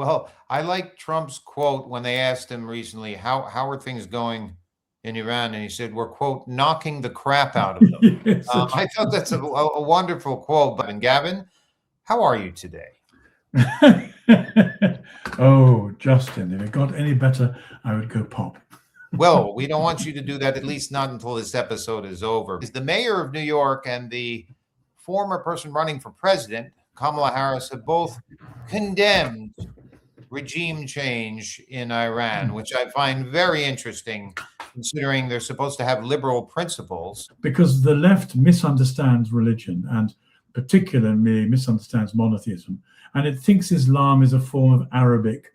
Well, I like Trump's quote when they asked him recently, how are things going in Iran? And he said, we're, quote, knocking the crap out of them. Yes, I thought that's a wonderful quote. And Gavin, how are you today? Oh, Justin, if it got any better, I would go pop. Well, we don't want you to do that, at least not until this episode is over. The mayor of New York and the former person running for president, Kamala Harris, have both condemned regime change in Iran, which I find very interesting, considering they're supposed to have liberal principles. Because the left misunderstands religion, and particularly misunderstands monotheism, and it thinks Islam is a form of Arabic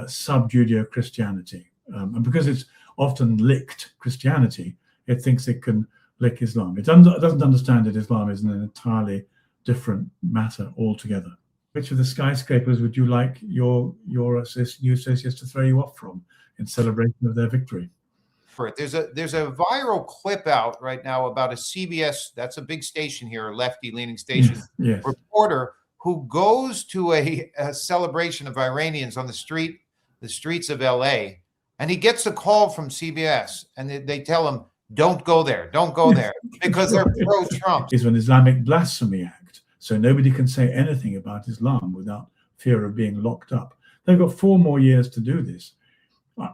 sub-Judeo-Christianity. And because it's often licked Christianity, it thinks it can lick Islam. It doesn't understand that Islam is an entirely different matter altogether. Which of the skyscrapers would you like your new associates to throw you off from in celebration of their victory? There's a viral clip out right now about a CBS, that's a big station here, a lefty-leaning station, yes. reporter who goes to a celebration of Iranians on the streets of LA, and he gets a call from CBS, and they tell him, don't go there, because they're pro-Trump. It's an Islamic blasphemy act, so nobody can say anything about Islam without fear of being locked up. They've got 4 more years to do this.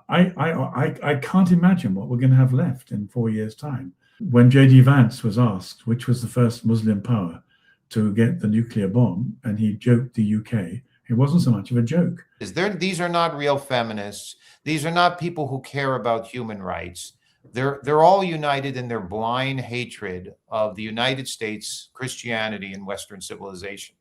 I can't imagine what we're going to have left in 4 years' time. When J.D. Vance was asked which was the first Muslim power to get the nuclear bomb, and he joked the UK, it wasn't so much of a joke. These are not real feminists. These are not people who care about human rights. They're all united in their blind hatred of the United States, Christianity, and Western civilization.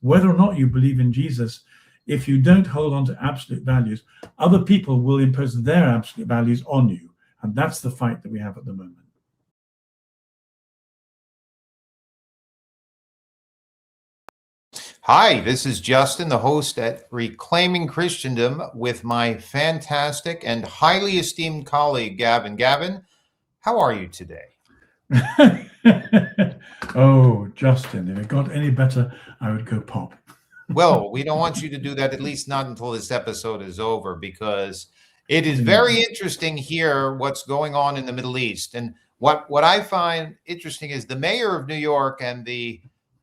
Whether or not you believe in Jesus, if you don't hold on to absolute values, other people will impose their absolute values on you. And that's the fight that we have at the moment. Hi, this is Justin, the host at Reclaiming Christendom, with my fantastic and highly esteemed colleague, Gavin. Gavin, how are you today? Oh, Justin, if it got any better, I would go pop. Well, we don't want you to do that, at least not until this episode is over, because it is very interesting here what's going on in the Middle East. And what I find interesting is the mayor of New York and the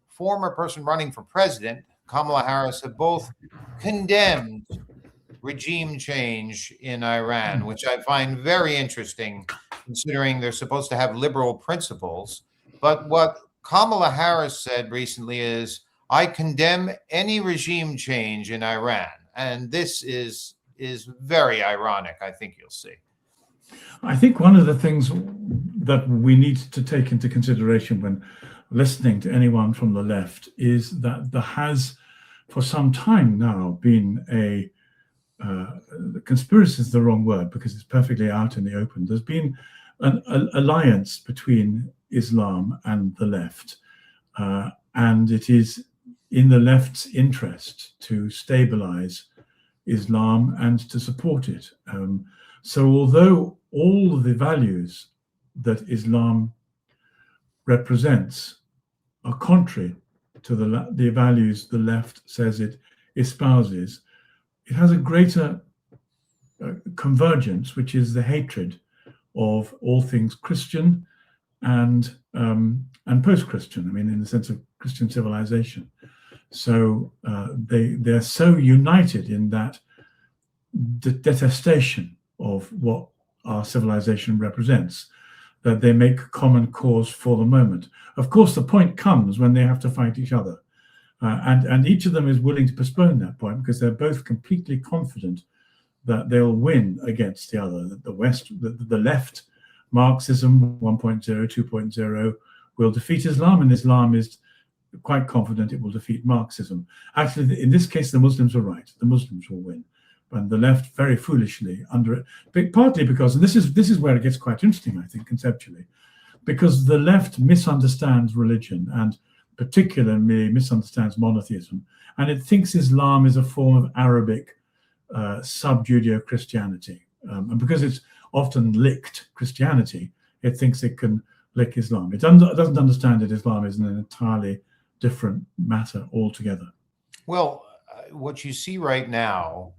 former person running for president, Kamala Harris, have both condemned regime change in Iran, which I find very interesting, considering they're supposed to have liberal principles. But what Kamala Harris said recently is, I condemn any regime change in Iran. And this is very ironic, I think you'll see. I think one of the things that we need to take into consideration when listening to anyone from the left is that there has, for some time now, been a conspiracy is the wrong word because it's perfectly out in the open. There's been an alliance between Islam and the left, and it is in the left's interest to stabilize Islam and to support it. So although all the values that Islam represents are contrary to the values the left says it espouses, it has a greater convergence, which is the hatred of all things Christian and post-Christian. I mean, in the sense of Christian civilization. So they're so united in that detestation of what our civilization represents that they make common cause for the moment. Of course, the point comes when they have to fight each other. And each of them is willing to postpone that point because they're both completely confident that they'll win against the other, that the West, the left, Marxism 1.0, 2.0 will defeat Islam, and Islam is quite confident it will defeat Marxism. Actually, in this case, the Muslims are right. The Muslims will win. And the left, very foolishly, under it, but partly because, and this is where it gets quite interesting, I think, conceptually, because the left misunderstands religion and particularly misunderstands monotheism, and it thinks Islam is a form of Arabic sub-Judeo-Christianity. And because it's often licked Christianity, it thinks it can lick Islam. It doesn't understand that Islam is an entirely different matter altogether. Well, what you see right now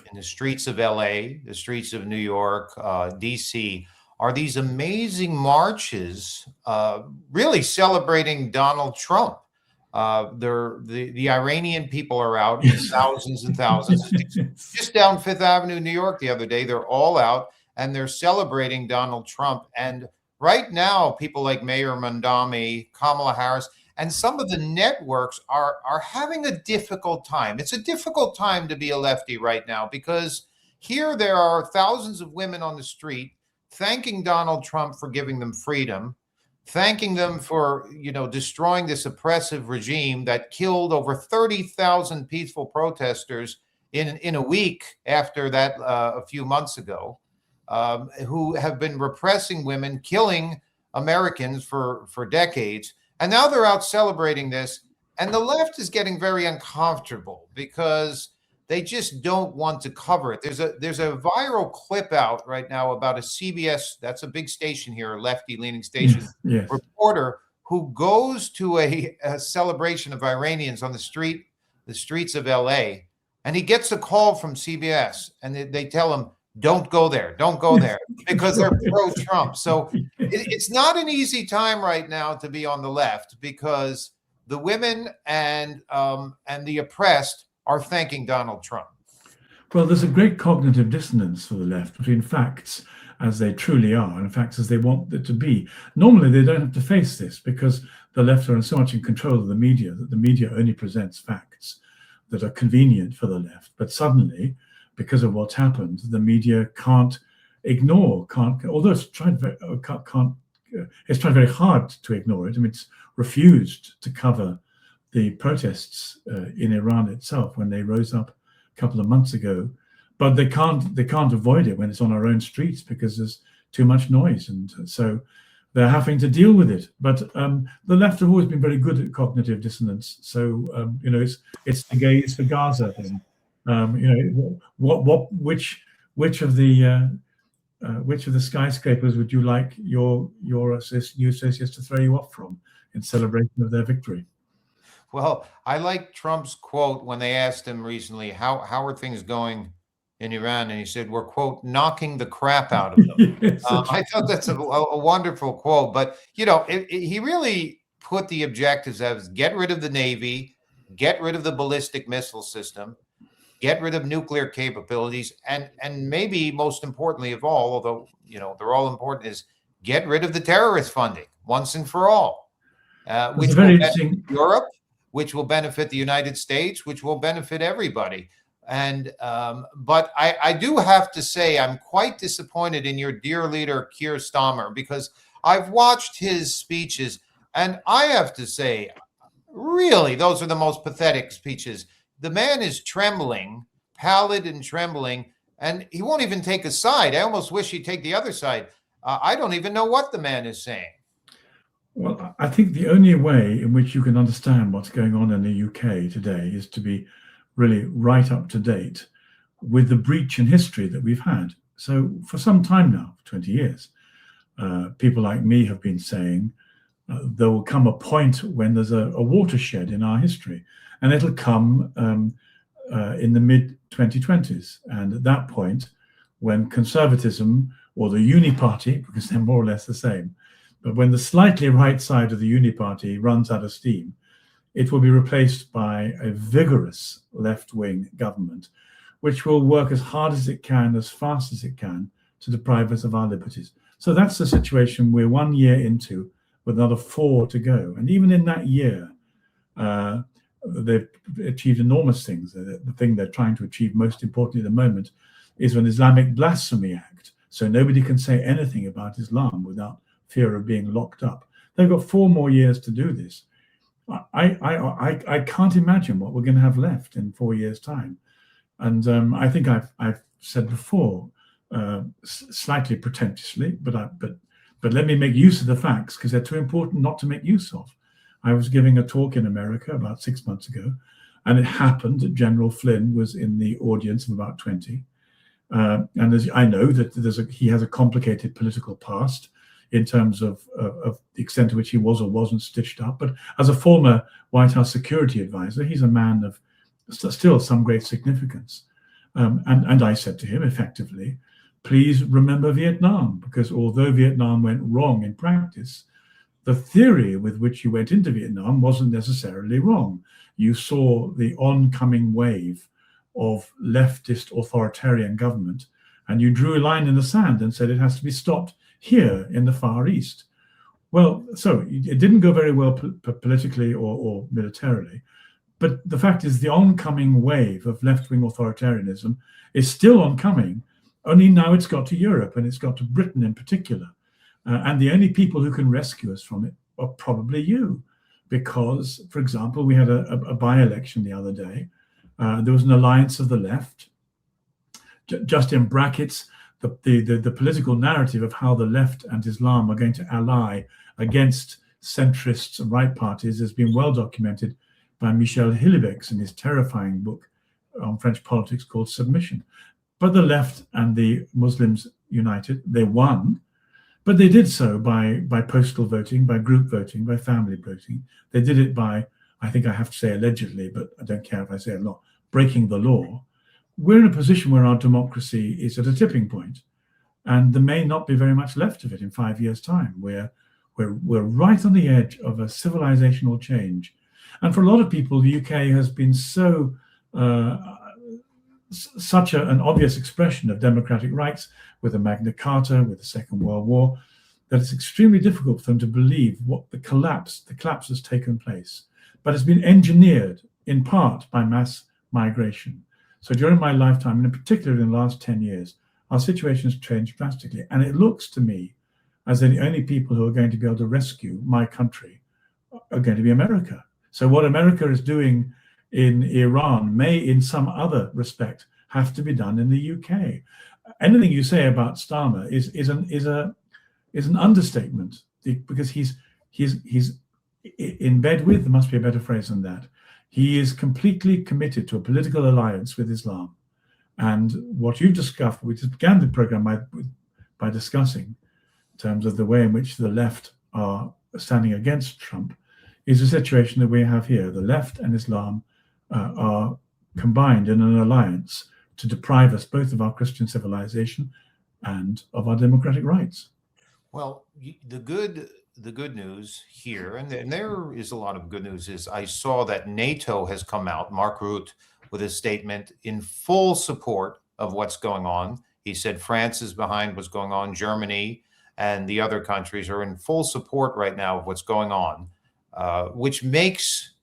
in the streets of LA, the streets of New York, DC, are these amazing marches, really celebrating Donald Trump. The Iranian people are out in thousands and thousands. Just down Fifth Avenue, New York, the other day, they're all out and they're celebrating Donald Trump. And right now, people like Mayor Mamdani, Kamala Harris, and some of the networks are having a difficult time. It's a difficult time to be a lefty right now, because here there are thousands of women on the street thanking Donald Trump for giving them freedom, thanking them for, destroying this oppressive regime that killed over 30,000 peaceful protesters in a week after that a few months ago, who have been repressing women, killing Americans for decades. And now they're out celebrating this. And the left is getting very uncomfortable because they just don't want to cover it. There's a viral clip out right now about a CBS, that's a big station here, a lefty-leaning station, yes. reporter who goes to a celebration of Iranians on the streets of LA, and he gets a call from CBS, and they tell him, don't go there, because they're pro-Trump. So it's not an easy time right now to be on the left, because the women and the oppressed are thanking Donald Trump. Well, there's a great cognitive dissonance for the left between facts as they truly are and facts as they want it to be. Normally, they don't have to face this because the left are so much in control of the media that the media only presents facts that are convenient for the left. But suddenly, because of what's happened, the media can't ignore, although it's tried very hard to ignore it. I mean, it's refused to cover the protests in Iran itself when they rose up a couple of months ago, but they can't avoid it when it's on our own streets because there's too much noise, and so they're having to deal with it. But the left have always been very good at cognitive dissonance. So it's the gays for Gaza thing. Which of the skyscrapers would you like your new associates to throw you off from in celebration of their victory? Well, I like Trump's quote when they asked him recently, how are things going in Iran? And he said, we're, quote, knocking the crap out of them. Yes, I thought that's a wonderful quote. But, he really put the objectives as get rid of the Navy, get rid of the ballistic missile system, get rid of nuclear capabilities, and maybe most importantly of all, although, they're all important, is get rid of the terrorist funding once and for all, which will benefit Europe, which will benefit the United States, which will benefit everybody. And but I do have to say I'm quite disappointed in your dear leader, Keir Starmer, because I've watched his speeches, and I have to say, really, those are the most pathetic speeches. The man is trembling, pallid and trembling, and he won't even take a side. I almost wish he'd take the other side. I don't even know what the man is saying. Well, I think the only way in which you can understand what's going on in the UK today is to be really right up to date with the breach in history that we've had. So for some time now, 20 years, people like me have been saying there will come a point when there's a watershed in our history, and it'll come in the mid-2020s. And at that point, when conservatism, or the Uni Party, because they're more or less the same, but when the slightly right side of the Uni Party runs out of steam, it will be replaced by a vigorous left-wing government, which will work as hard as it can, as fast as it can, to deprive us of our liberties. So that's the situation we're 1 year into, with another 4 to go. And even in that year, they've achieved enormous things. The thing they're trying to achieve most importantly at the moment is an Islamic Blasphemy Act. So nobody can say anything about Islam without fear of being locked up. They've got 4 more years to do this. I can't imagine what we're going to have left in 4 years' time. And I think I've said before, slightly pretentiously, but let me make use of the facts because they're too important not to make use of. I was giving a talk in America about 6 months ago, and it happened that General Flynn was in the audience of about 20. And as I know that he has a complicated political past in terms of the extent to which he was or wasn't stitched up. But as a former White House security advisor, he's a man of still some great significance. And I said to him effectively, please remember Vietnam, because although Vietnam went wrong in practice, the theory with which you went into Vietnam wasn't necessarily wrong. You saw the oncoming wave of leftist authoritarian government, and you drew a line in the sand and said it has to be stopped here in the Far East. Well, so it didn't go very well politically or militarily, but the fact is the oncoming wave of left-wing authoritarianism is still oncoming, only now it's got to Europe, and it's got to Britain in particular. And the only people who can rescue us from it are probably you. Because, for example, we had a by-election the other day. There was an alliance of the left. Just in brackets, the political narrative of how the left and Islam are going to ally against centrists and right parties has been well documented by Michel Houellebecq in his terrifying book on French politics called Submission. But the left and the Muslims united. They won. But they did so by postal voting, by group voting, by family voting. They did it by, I think I have to say allegedly, but I don't care if I say it a lot, breaking the law. We're in a position where our democracy is at a tipping point, and there may not be very much left of it in 5 years' time. We're right on the edge of a civilizational change. And for a lot of people, the UK has been so such an obvious expression of democratic rights with the Magna Carta, with the Second World War, that it's extremely difficult for them to believe what the collapse has taken place. But it's been engineered in part by mass migration. So during my lifetime, and in particular in the last 10 years, our situation has changed drastically. And it looks to me as though the only people who are going to be able to rescue my country are going to be America. So what America is doing in Iran may, in some other respect, have to be done in the UK. Anything you say about Starmer is an understatement, because he's in bed with, there must be a better phrase than that. He is completely committed to a political alliance with Islam. And what you've discovered, we just began the program by discussing, in terms of the way in which the left are standing against Trump, is a situation that we have here. The left and Islam are combined in an alliance to deprive us both of our Christian civilization and of our democratic rights. Well, the good news here, and there is a lot of good news, is I saw that NATO has come out, Mark Rutte, with a statement in full support of what's going on. He said France is behind what's going on. Germany and the other countries are in full support right now of what's going on, which makes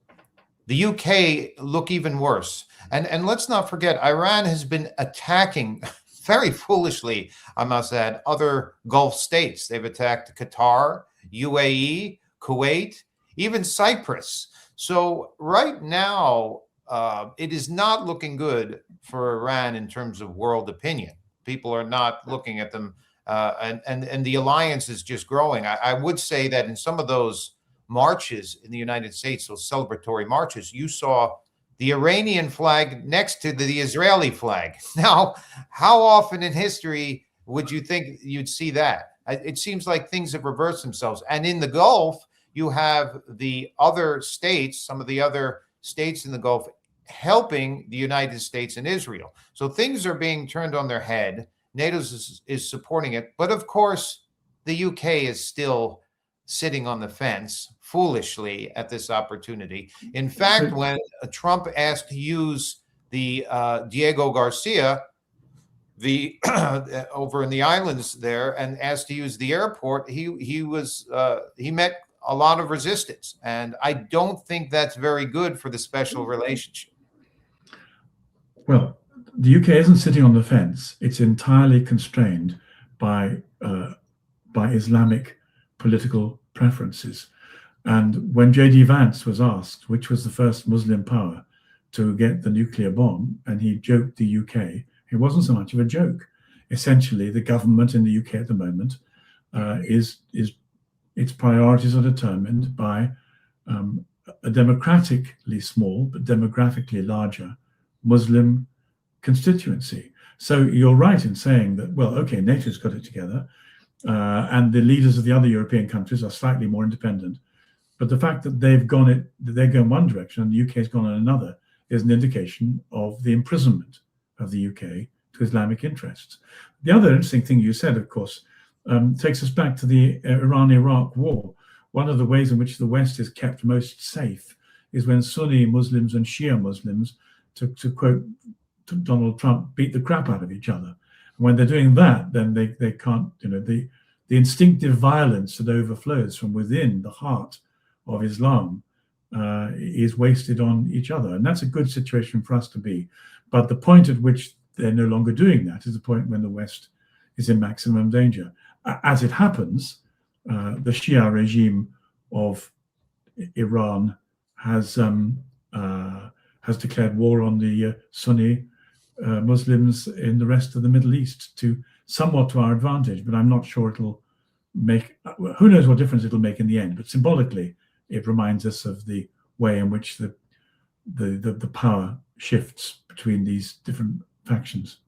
the UK look even worse. And let's not forget, Iran has been attacking, very foolishly, I must add, other Gulf states. They've attacked Qatar, UAE, Kuwait, even Cyprus. So right now, it is not looking good for Iran in terms of world opinion. People are not looking at them, and the alliance is just growing. I would say that in some of those marches in the United States, those celebratory marches, you saw the Iranian flag next to the Israeli flag. Now, how often in history would you think you'd see that? It seems like things have reversed themselves. And in the Gulf, you have the other states, some of the other states in the Gulf, helping the United States and Israel. So things are being turned on their head. NATO is supporting it. But of course, the UK is still sitting on the fence foolishly at this opportunity. In fact, when Trump asked to use the Diego Garcia, the over in the islands there, and asked to use the airport, he met a lot of resistance, and I don't think that's very good for the special relationship. Well, the UK isn't sitting on the fence. It's entirely constrained by Islamic political preferences. And when J.D. Vance was asked which was the first Muslim power to get the nuclear bomb, and he joked the UK, it wasn't so much of a joke. Essentially, the government in the UK at the moment its priorities are determined by a democratically small but demographically larger Muslim constituency. So you're right in saying that, well, okay, NATO's got it together, and the leaders of the other European countries are slightly more independent. But the fact that they've gone one direction and the UK has gone in another is an indication of the imprisonment of the UK to Islamic interests. The other interesting thing you said, of course, takes us back to the Iran-Iraq war. One of the ways in which the West is kept most safe is when Sunni Muslims and Shia Muslims, to quote Donald Trump, beat the crap out of each other. And when they're doing that, then they can't, the instinctive violence that overflows from within the heart of Islam is wasted on each other. And that's a good situation for us to be. But the point at which they're no longer doing that is the point when the West is in maximum danger. As it happens, the Shia regime of Iran has declared war on the Sunni Muslims in the rest of the Middle East, somewhat to our advantage, but I'm not sure it'll make, who knows what difference it'll make in the end, but symbolically it reminds us of the way in which the power shifts between these different factions.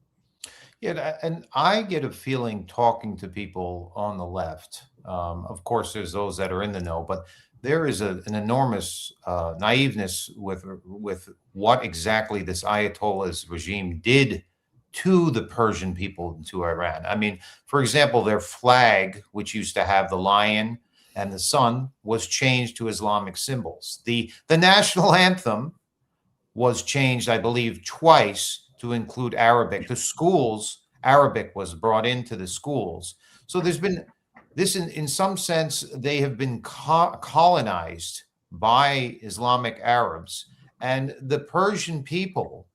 Yeah, and I get a feeling talking to people on the left. Of course, there's those that are in the know, but there is an enormous naiveness with what exactly this Ayatollah's regime did to the Persian people and to Iran. I mean, for example, their flag, which used to have the lion and the sun, was changed to Islamic symbols. The national anthem was changed, I believe, twice to include Arabic. The schools, Arabic was brought into the schools. So there's been this, in some sense, they have been colonized by Islamic Arabs. And the Persian people,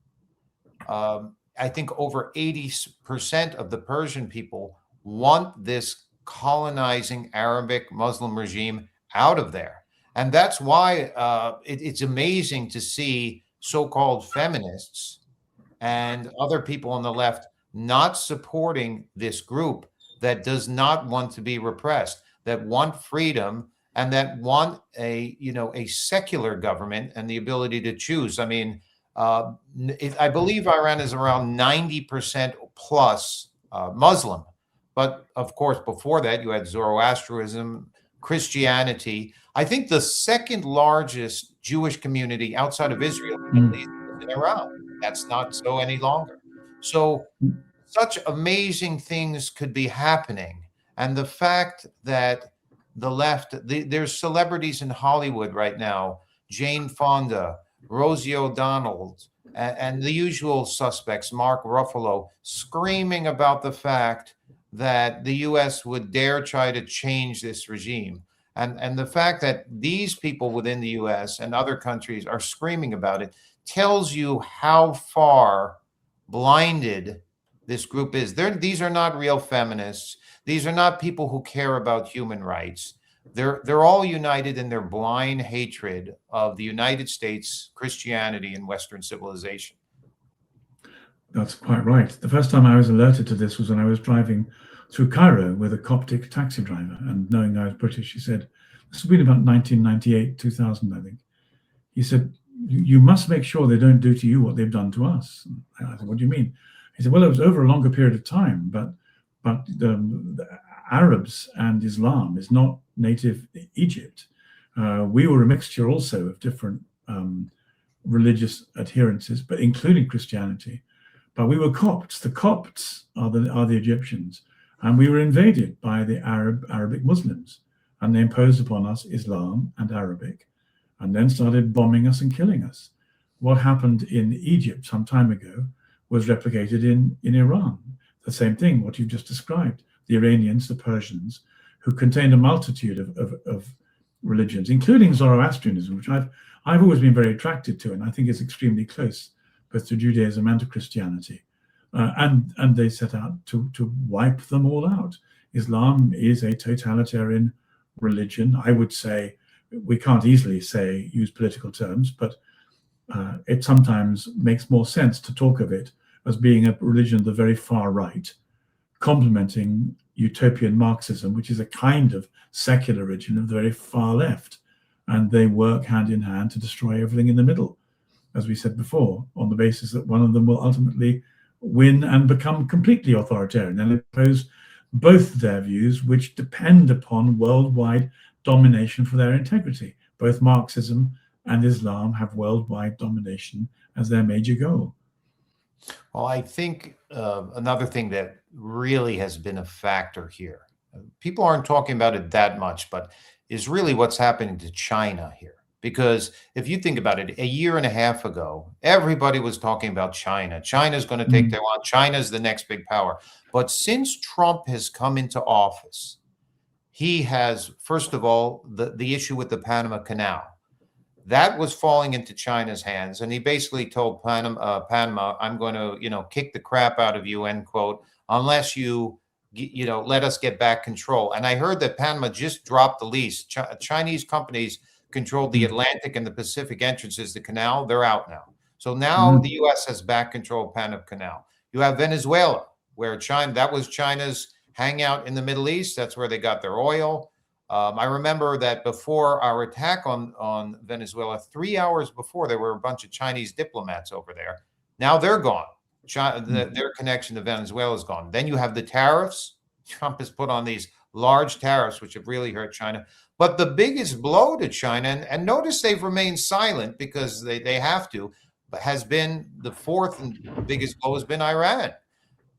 I think over 80% of the Persian people want this colonizing Arabic Muslim regime out of there. And that's why it's amazing to see so-called feminists and other people on the left not supporting this group that does not want to be repressed, that want freedom, and that want a secular government and the ability to choose. I mean, I believe Iran is around 90% plus Muslim, but of course before that you had Zoroastrianism, Christianity. I think the second largest Jewish community outside of Israel is in Iran. That's not so any longer. So such amazing things could be happening. And the fact that the left, there's celebrities in Hollywood right now, Jane Fonda, Rosie O'Donnell, and the usual suspects, Mark Ruffalo, screaming about the fact that the U.S. would dare try to change this regime. And the fact that these people within the U.S. and other countries are screaming about it tells you how far blinded this group is. These are not real feminists. These are not people who care about human rights. They're all united in their blind hatred of the United States, Christianity, and Western civilization. That's quite right. The first time I was alerted to this was when I was driving through Cairo with a Coptic taxi driver, and knowing I was British, he said, this has been about 1998, 2000, I think. He said, you must make sure they don't do to you what they've done to us. And I said, what do you mean? He said, well, it was over a longer period of time, but the Arabs and Islam is not native Egypt. We were a mixture also of different religious adherences, but including Christianity. But we were Copts. The Copts are the Egyptians, and we were invaded by the Arabic Muslims, and they imposed upon us Islam and Arabic, and then started bombing us and killing us. What happened in Egypt some time ago was replicated in Iran. The same thing, what you've just described. The Iranians, the Persians, who contained a multitude of religions, including Zoroastrianism, which I've always been very attracted to, and I think is extremely close both to Judaism and to Christianity. And they set out to wipe them all out. Islam is a totalitarian religion. I would say, we can't easily use political terms, but it sometimes makes more sense to talk of it as being a religion of the very far right, complementing utopian Marxism, which is a kind of secular religion of the very far left. And they work hand in hand to destroy everything in the middle, as we said before, on the basis that one of them will ultimately win and become completely authoritarian and impose both their views, which depend upon worldwide domination for their integrity, both Marxism and Islam have worldwide domination as their major goal. Well, I think another thing that really has been a factor here, people aren't talking about it that much, but is really what's happening to China here. Because if you think about it, a year and a half ago, everybody was talking about China. China's going to take Taiwan. China's the next big power. But since Trump has come into office, he has, first of all, the issue with the Panama Canal. That was falling into China's hands, and he basically told Panama, "I'm going to, kick the crap out of you," end quote, unless you let us get back control. And I heard that Panama just dropped the lease. Chinese companies controlled the Atlantic and the Pacific entrances, the canal. They're out now. So now the U.S. has back control of Panama Canal. You have Venezuela, where that was China's hangout in the Middle East. That's where they got their oil. I remember that before our attack on Venezuela, 3 hours before, there were a bunch of Chinese diplomats over there. Now they're gone. Their connection to Venezuela is gone. Then you have the tariffs. Trump has put on these large tariffs, which have really hurt China. But the biggest blow to China, and notice they've remained silent because they have to, but has been the fourth and biggest blow has been Iran.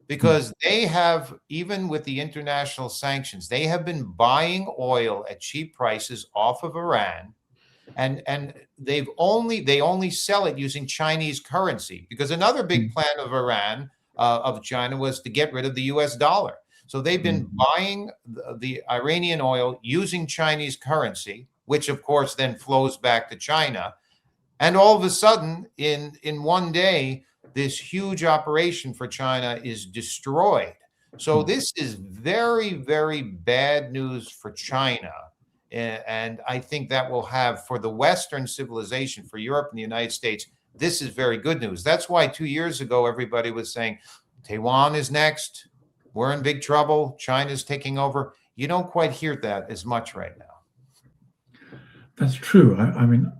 Because they have, even with the international sanctions, they have been buying oil at cheap prices off of Iran, and they only sell it using Chinese currency. Because another big plan of Iran, of China, was to get rid of the U.S. dollar. So they've been buying the Iranian oil using Chinese currency, which of course then flows back to China. And all of a sudden, in one day, this huge operation for China is destroyed. So this is very, very bad news for China. And I think that will have, for the Western civilization, for Europe and the United States, this is very good news. That's why 2 years ago, everybody was saying, Taiwan is next. We're in big trouble. China's taking over. You don't quite hear that as much right now. That's true. I mean,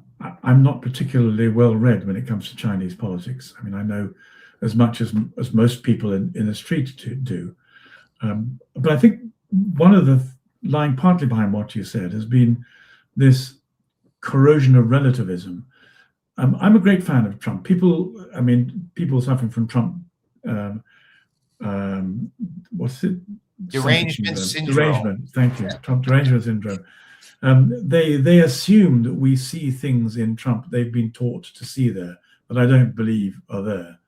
I'm not particularly well read when it comes to Chinese politics. I mean, I know as much as most people in the street do. But I think one of the lying partly behind what you said has been this corrosion of relativism. I'm a great fan of Trump. People suffering from Trump, what's it? Derangement syndrome. Derangement, thank you. Trump derangement syndrome. They assume that we see things in Trump they've been taught to see there, but I don't believe are there.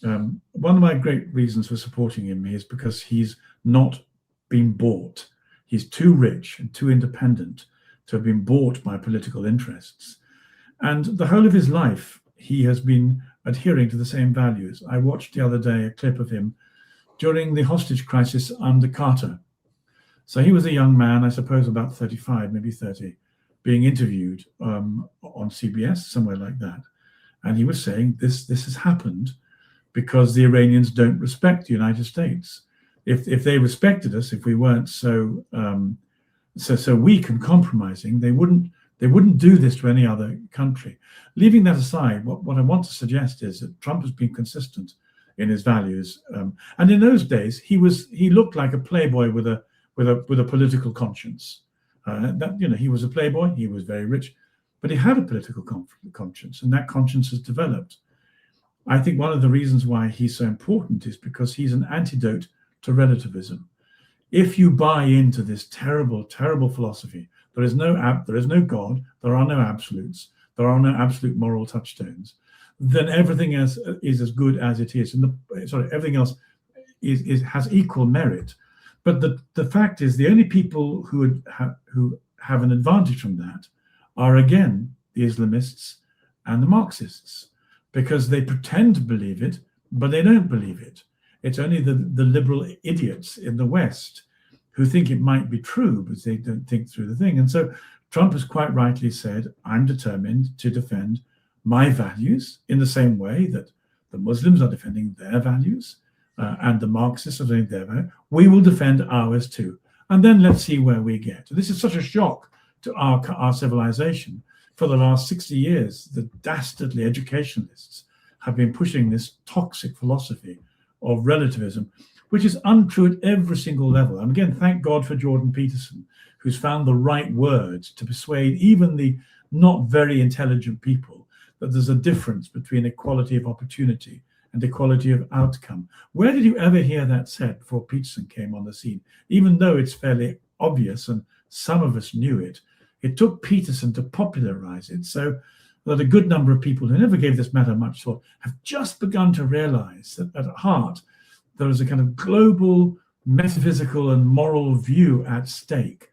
One of my great reasons for supporting him is because he's not been bought. He's too rich and too independent to have been bought by political interests. And the whole of his life, he has been adhering to the same values. I watched the other day a clip of him during the hostage crisis under Carter. So he was a young man, I suppose about 35, maybe 30, being interviewed on CBS, somewhere like that. And he was saying this has happened because the Iranians don't respect the United States. If they respected us, if we weren't so weak and compromising, they wouldn't do this to any other country. Leaving that aside, what I want to suggest is that Trump has been consistent in his values, and in those days he looked like a playboy with a political conscience. He was a playboy. He was very rich, but he had a political conscience, and that conscience has developed. I think one of the reasons why he's so important is because he's an antidote to relativism. If you buy into this terrible, terrible philosophy, there is no God, there are no absolutes, there are no absolute moral touchstones, then everything else is as good as it is, and everything else has equal merit. But the fact is, the only people who have an advantage from that are, again, the Islamists and the Marxists, because they pretend to believe it, but they don't believe it. It's only the liberal idiots in the West who think it might be true, but they don't think through the thing. And so Trump has quite rightly said, I'm determined to defend my values in the same way that the Muslims are defending their values and the Marxists are defending their values. We will defend ours too. And then let's see where we get. This is such a shock to our civilization. For the last 60 years, the dastardly educationalists have been pushing this toxic philosophy of relativism, which is untrue at every single level. And again, thank God for Jordan Peterson, who's found the right words to persuade even the not very intelligent people, that there's a difference between equality of opportunity and equality of outcome. Where did you ever hear that said before Peterson came on the scene? Even though it's fairly obvious and some of us knew it, it took Peterson to popularize it, so that a good number of people who never gave this matter much thought have just begun to realize that at heart there is a kind of global metaphysical and moral view at stake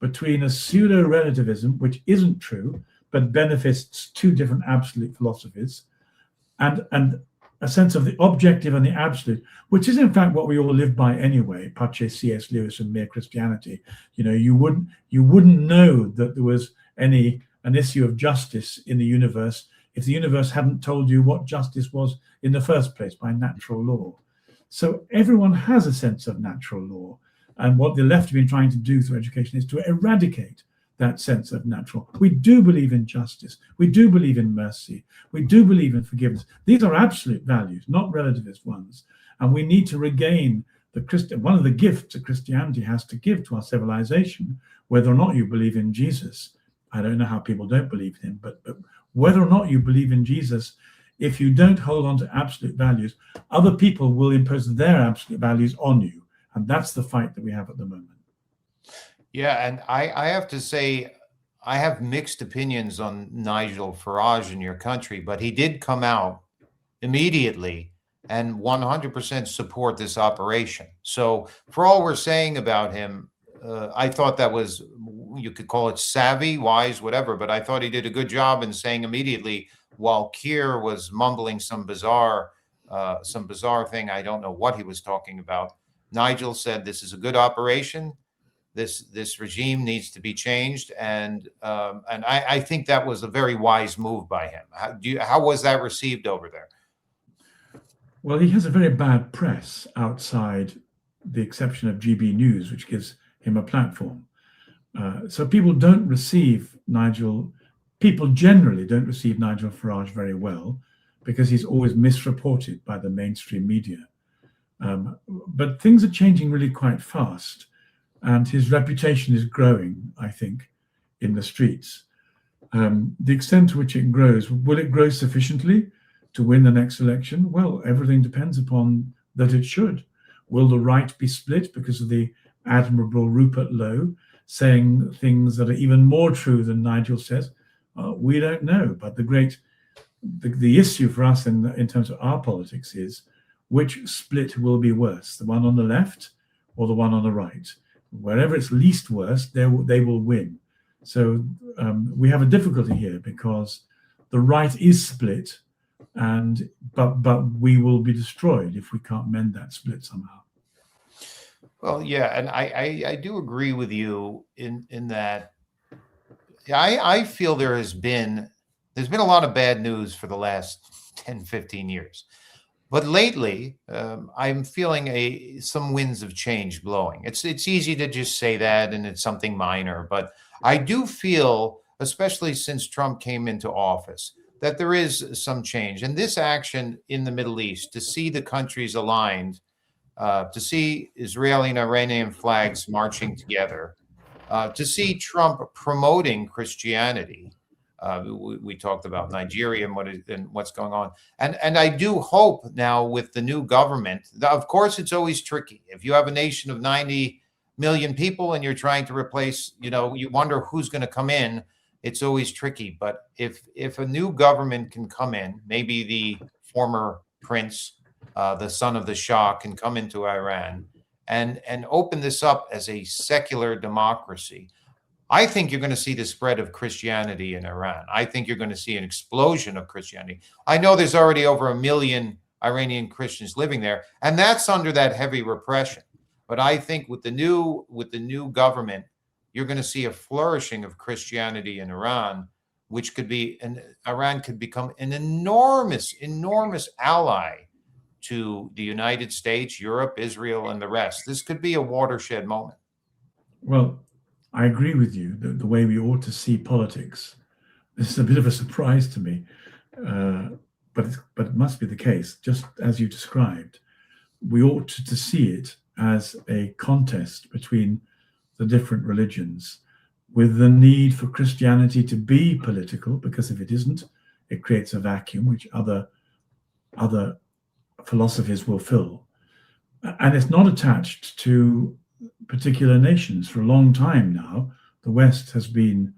between a pseudo-relativism, which isn't true, but benefits two different absolute philosophies, and a sense of the objective and the absolute, which is in fact what we all live by anyway, pace C.S. Lewis and mere Christianity. You know, you wouldn't know that there was an issue of justice in the universe if the universe hadn't told you what justice was in the first place by natural law. So everyone has a sense of natural law. And what the left have been trying to do through education is to eradicate that sense of natural. We do believe in justice. We do believe in mercy. We do believe in forgiveness. These are absolute values, not relativist ones. And we need to regain one of the gifts that Christianity has to give to our civilization, whether or not you believe in Jesus. I don't know how people don't believe in him, but whether or not you believe in Jesus, if you don't hold on to absolute values, other people will impose their absolute values on you. And that's the fight that we have at the moment. Yeah, and I have to say, I have mixed opinions on Nigel Farage in your country, but he did come out immediately and 100% support this operation. So for all we're saying about him, I thought that was, you could call it savvy, wise, whatever, but I thought he did a good job in saying immediately, while Keir was mumbling some bizarre thing, I don't know what he was talking about, Nigel said, this is a good operation. This regime needs to be changed, and I think that was a very wise move by him. How was that received over there? Well, he has a very bad press outside the exception of GB News, which gives him a platform. So people generally don't receive Nigel Farage very well because he's always misreported by the mainstream media. But things are changing really quite fast. And his reputation is growing, I think, in the streets. The extent to which it grows, will it grow sufficiently to win the next election? Well, everything depends upon that it should. Will the right be split because of the admirable Rupert Lowe saying things that are even more true than Nigel says? We don't know. But the issue for us in terms of our politics is which split will be worse, the one on the left or the one on the right? Wherever it's least worse, they will win. So we have a difficulty here because the right is split, but we will be destroyed if we can't mend that split somehow. Well, yeah, and I do agree with you in that. I feel there's been a lot of bad news for the last 10, 15 years. But lately, I'm feeling some winds of change blowing. It's easy to just say that, and it's something minor. But I do feel, especially since Trump came into office, that there is some change. And this action in the Middle East, to see the countries aligned, to see Israeli and Iranian flags marching together, to see Trump promoting Christianity. We talked about Nigeria and what's going on. And I do hope now with the new government, of course, it's always tricky. If you have a nation of 90 million people and you're trying to replace, you wonder who's going to come in. It's always tricky. But if a new government can come in, maybe the former prince, the son of the Shah, can come into Iran and open this up as a secular democracy, I think you're going to see the spread of Christianity in Iran. I think you're going to see an explosion of Christianity. I know there's already over 1 million Iranian Christians living there, and that's under that heavy repression. But I think with the new government, you're going to see a flourishing of Christianity in Iran, which Iran could become an enormous, enormous ally to the United States, Europe, Israel, and the rest. This could be a watershed moment. Well, I agree with you that the way we ought to see politics, this is a bit of a surprise to me, but it must be the case, just as you described. We ought to see it as a contest between the different religions, with the need for Christianity to be political, because if it isn't, it creates a vacuum which other philosophies will fill. And it's not attached to particular nations. For a long time now, the West has been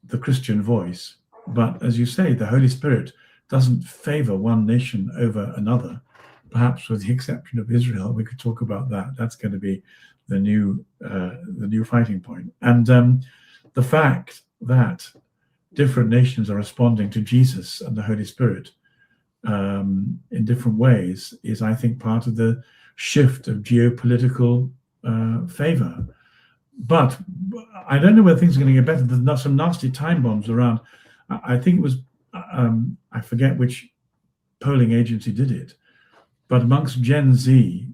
the Christian voice. But as you say, the Holy Spirit doesn't favor one nation over another, perhaps with the exception of Israel. We could talk about that. That's going to be the new fighting point. And the fact that different nations are responding to Jesus and the Holy Spirit in different ways is, I think, part of the shift of geopolitical favor. But I don't know whether things are going to get better. There's some nasty time bombs around. I think it was, I forget which polling agency did it, but amongst Gen Z,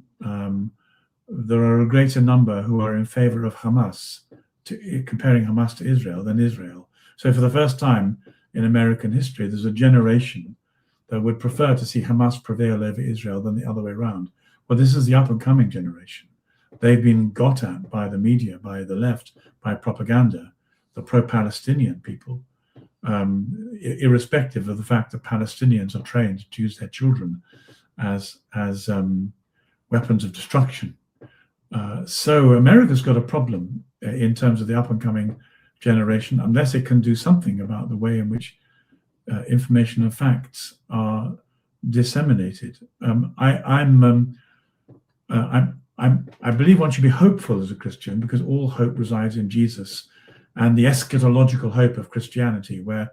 there are a greater number who are in favor of Hamas, comparing Hamas to Israel, than Israel. So for the first time in American history, there's a generation that would prefer to see Hamas prevail over Israel than the other way around. Well, this is the up-and-coming generation. They've been got at by the media, by the left, by propaganda, the pro-Palestinian people, irrespective of the fact that Palestinians are trained to use their children as weapons of destruction. So America's got a problem in terms of the up-and-coming generation, unless it can do something about the way in which information and facts are disseminated. I believe one should be hopeful as a Christian, because all hope resides in Jesus and the eschatological hope of Christianity, where,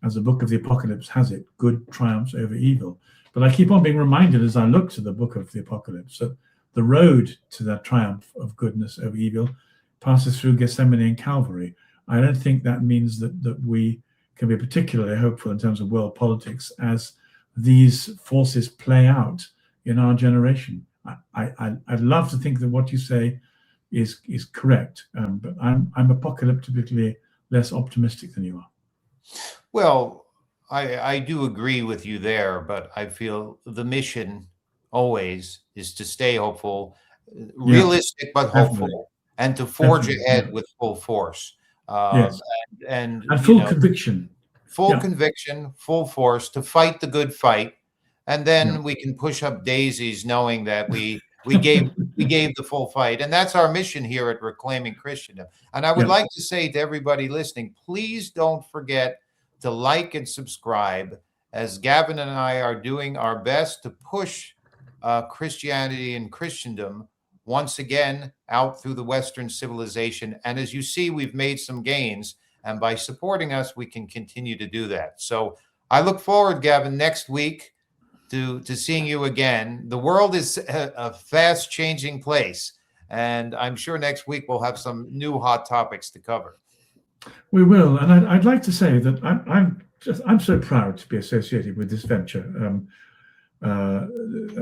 as the book of the Apocalypse has it, good triumphs over evil. But I keep on being reminded as I look to the book of the Apocalypse that the road to that triumph of goodness over evil passes through Gethsemane and Calvary. I don't think that means that we can be particularly hopeful in terms of world politics as these forces play out in our generation. I'd love to think that what you say is correct, but I'm apocalyptically less optimistic than you are. Well, I do agree with you there, but I feel the mission always is to stay hopeful, realistic but hopeful, definitely. and to forge Definitely, ahead yeah. with full force. Yes, And and you full know, conviction. full Yeah, conviction, full force to fight the good fight, and yeah. then we can push up daisies knowing that we gave the full fight. And that's our mission here at Reclaiming Christendom. And I would Yeah. like to say to everybody listening, please don't forget to like and subscribe, as Gavin and I are doing our best to push Christianity and Christendom once again out through the Western civilization. And as you see, we've made some gains, and by supporting us, we can continue to do that. So I look forward, Gavin, next week to seeing you again. The world is a fast changing place, and I'm sure next week we'll have some new hot topics to cover. We will, and I'd like to say that I'm so proud to be associated with this venture. I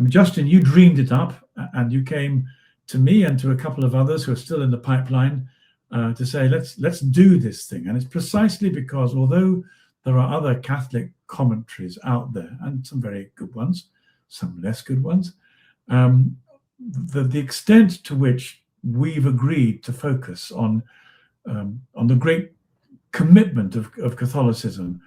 mean, Justin, you dreamed it up, and you came to me and to a couple of others who are still in the pipeline to say let's do this thing. And it's precisely because, although there are other Catholic commentaries out there, and some very good ones, some less good ones, the extent to which we've agreed to focus on the great commitment of Catholicism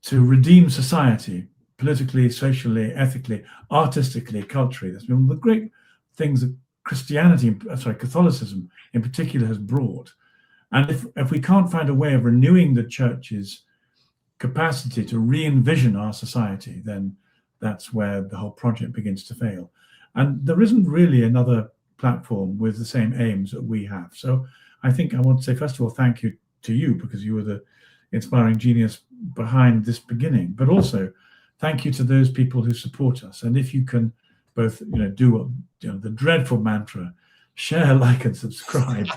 to redeem society, politically, socially, ethically, artistically, culturally. That's been one of the great things that Catholicism in particular has brought. And if we can't find a way of renewing the church's capacity to re-envision our society, then that's where the whole project begins to fail. And there isn't really another platform with the same aims that we have. So I think I want to say, first of all, thank you to you, because you were the inspiring genius behind this beginning, but also thank you to those people who support us. And if you can both do the dreadful mantra, share, like, and subscribe.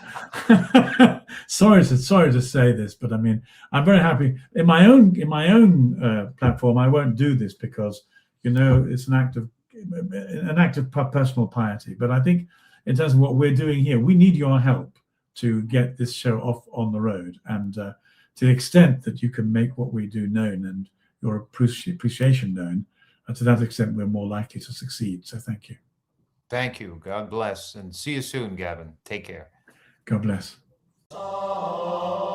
sorry to say this, but I mean, I'm very happy in my own platform. I won't do this because it's an act of personal piety. But I think in terms of what we're doing here, we need your help to get this show off on the road. And to the extent that you can make what we do known and your appreciation known, to that extent, we're more likely to succeed. So thank you. Thank you. God bless. And see you soon, Gavin. Take care. God bless. Oh.